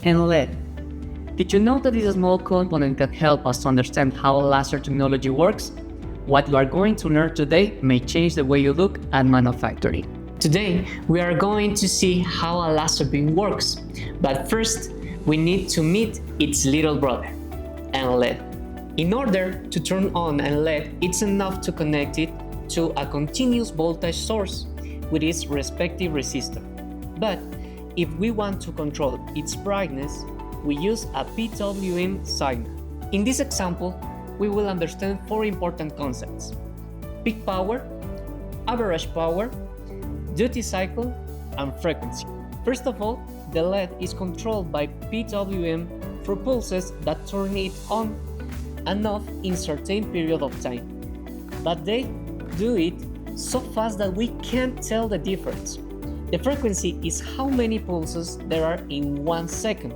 and LED. Did you know that this small component can help us to understand how laser technology works? What you are going to learn today may change the way you look at manufacturing. Today, we are going to see how a laser beam works, but first, we need to meet its little brother, an LED. In order to turn on an LED, it's enough to connect it to a continuous voltage source with its respective resistor. But if we want to control its brightness, we use a PWM signal. In this example, we will understand four important concepts: peak power, average power, duty cycle, and frequency. First of all, the LED is controlled by PWM through pulses that turn it on and off in certain period of time. But they do it so fast that we can't tell the difference. The frequency is how many pulses there are in 1 second.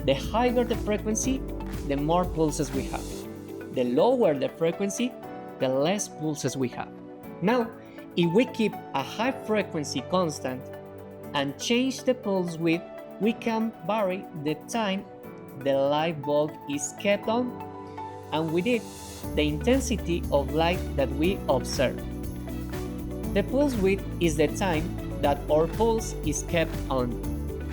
The higher the frequency, the more pulses we have. The lower the frequency, the less pulses we have. Now, if we keep a high frequency constant and change the pulse width, we can vary the time the light bulb is kept on, and with it, the intensity of light that we observe. The pulse width is the time that our pulse is kept on.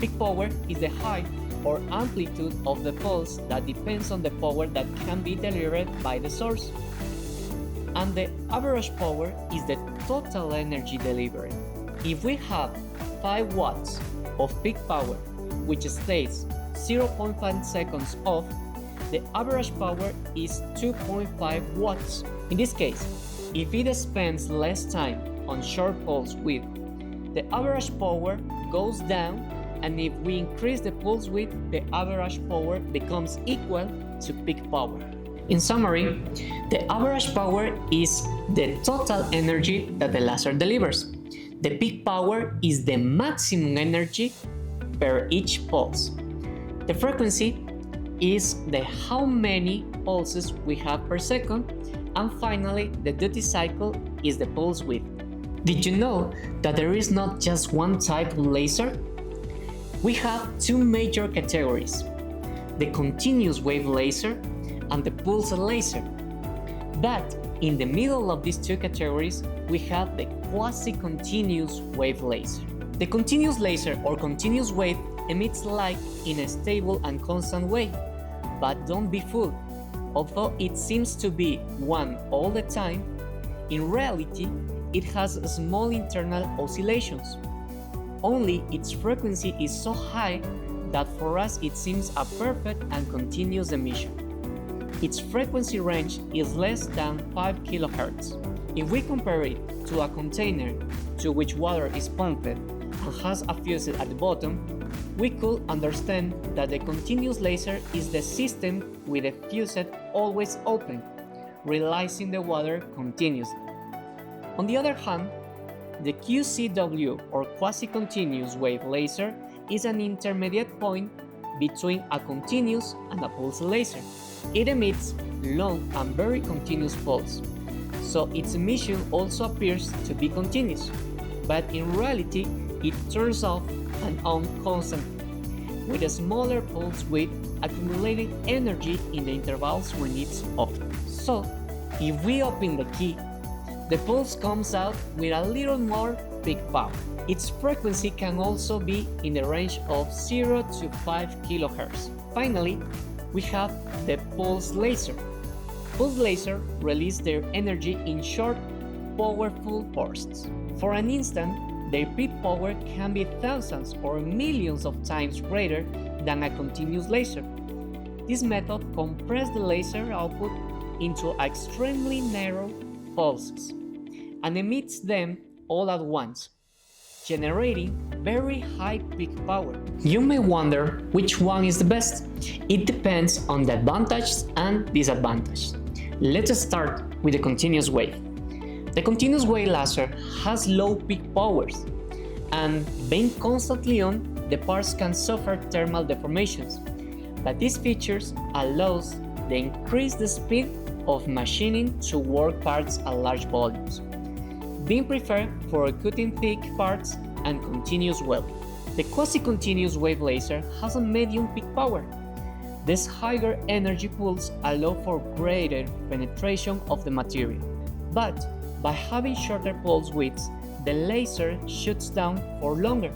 Peak power is the height or amplitude of the pulse that depends on the power that can be delivered by the source. And the average power is the total energy delivered. If we have 5 watts of peak power, which stays 0.5 seconds off, the average power is 2.5 watts. In this case, if it spends less time on short pulse width, the average power goes down, and if we increase the pulse width, the average power becomes equal to peak power. In summary, the average power is the total energy that the laser delivers. The peak power is the maximum energy per each pulse. The frequency is the how many pulses we have per second, and finally, the duty cycle is the pulse width. Did you know that there is not just one type of laser? We have two major categories: the continuous wave laser and the pulse laser. But in the middle of these two categories, we have the quasi-continuous wave laser. The continuous laser or continuous wave emits light in a stable and constant way. But don't be fooled. Although it seems to be one all the time, in reality, it has small internal oscillations. Only its frequency is so high that for us it seems a perfect and continuous emission. Its frequency range is less than 5 kHz. If we compare it to a container to which water is pumped and has a fuse at the bottom, we could understand that the continuous laser is the system with the fuse always open, releasing the water continuously. On the other hand, the QCW or quasi-continuous wave laser is an intermediate point between a continuous and a pulse laser. It emits long and very continuous pulse, so its emission also appears to be continuous, but in reality it turns off and on constantly, with a smaller pulse width accumulating energy in the intervals when it's off. So, if we open the key, the pulse comes out with a little more peak power. Its frequency can also be in the range of 0 to 5 kHz. Finally, we have the pulse laser. Pulse laser release their energy in short, powerful bursts. For an instant, their peak power can be thousands or millions of times greater than a continuous laser. This method compresses the laser output into extremely narrow pulses and emits them all at once, generating very high peak power. You may wonder which one is the best. It depends on the advantages and disadvantages. Let's start with the continuous wave. The continuous wave laser has low peak powers, and being constantly on, the parts can suffer thermal deformations, but these features allows the increased speed of machining to work parts at large volumes, being preferred for cutting thick parts and continuous welding. The quasi-continuous wave laser has a medium peak power. These higher energy pulses allow for greater penetration of the material, but by having shorter pulse widths, the laser shoots down for longer,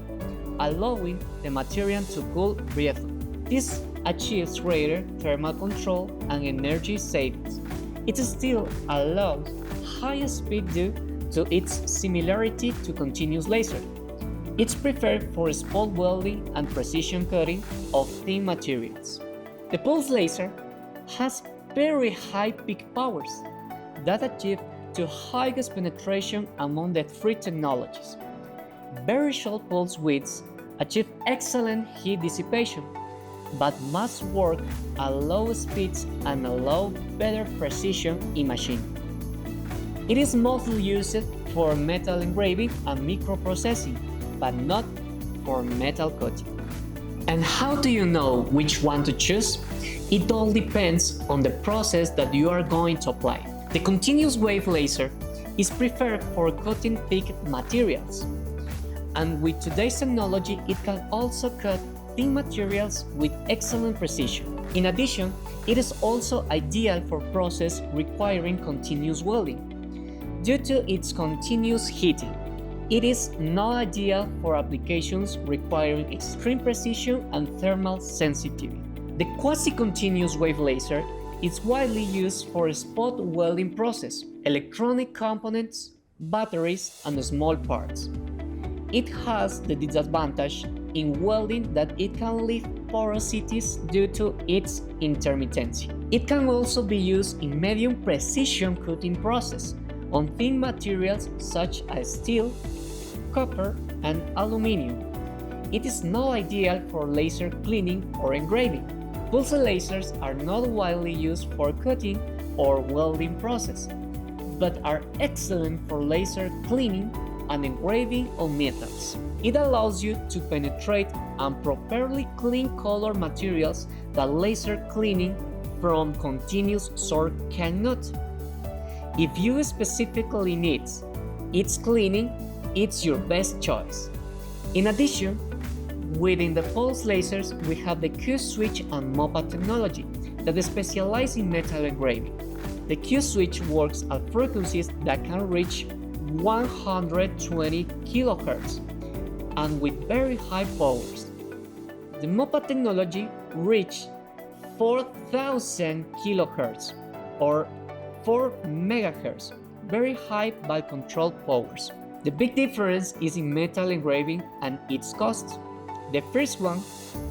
allowing the material to cool briefly. This achieves greater thermal control and energy savings. It still allows high speed due to its similarity to continuous laser. It's preferred for spot welding and precision cutting of thin materials. The pulse laser has very high peak powers that achieve the highest penetration among the three technologies. Very short pulse widths achieve excellent heat dissipation, but must work at low speeds and allow better precision in machining. It is mostly used for metal engraving and microprocessing, but not for metal cutting. And how do you know which one to choose? It all depends on the process that you are going to apply. The continuous wave laser is preferred for cutting thick materials, and with today's technology it can also cut thin materials with excellent precision. In addition, it is also ideal for processes requiring continuous welding. Due to its continuous heating, it is not ideal for applications requiring extreme precision and thermal sensitivity. The quasi-continuous wave laser is widely used for spot welding process, electronic components, batteries, and small parts. It has the disadvantage in welding that it can leave porosities due to its intermittency. It can also be used in medium precision cutting process on thin materials such as steel, copper, and aluminum. It is not ideal for laser cleaning or engraving. Pulse lasers are not widely used for cutting or welding process, but are excellent for laser cleaning and engraving on metals. It allows you to penetrate and properly clean color materials that laser cleaning from continuous sort cannot. If you specifically need its cleaning, it's your best choice. In addition, within the pulse lasers, we have the Q-switch and MOPA technology that specialize in metal engraving. The Q-switch works at frequencies that can reach 120 kHz and with very high powers. The MOPA technology reaches 4000 kHz or 4 MHz, very high by control powers. The big difference is in metal engraving and its cost. The first one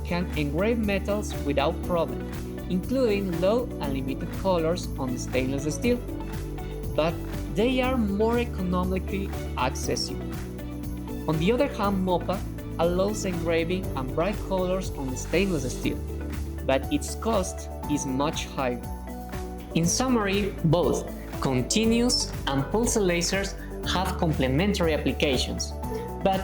can engrave metals without problem, including low and limited colors on stainless steel, but they are more economically accessible. On the other hand, MOPA allows engraving and bright colors on stainless steel, but its cost is much higher. In summary, both continuous and pulse lasers have complementary applications. But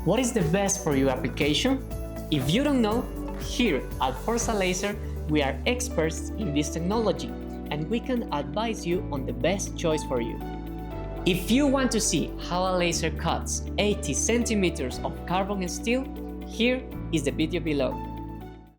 what is the best for your application? If you don't know, here at FORZA Laser, we are experts in this technology and we can advise you on the best choice for you. If you want to see how a laser cuts 80 centimeters of carbon steel, here is the video below.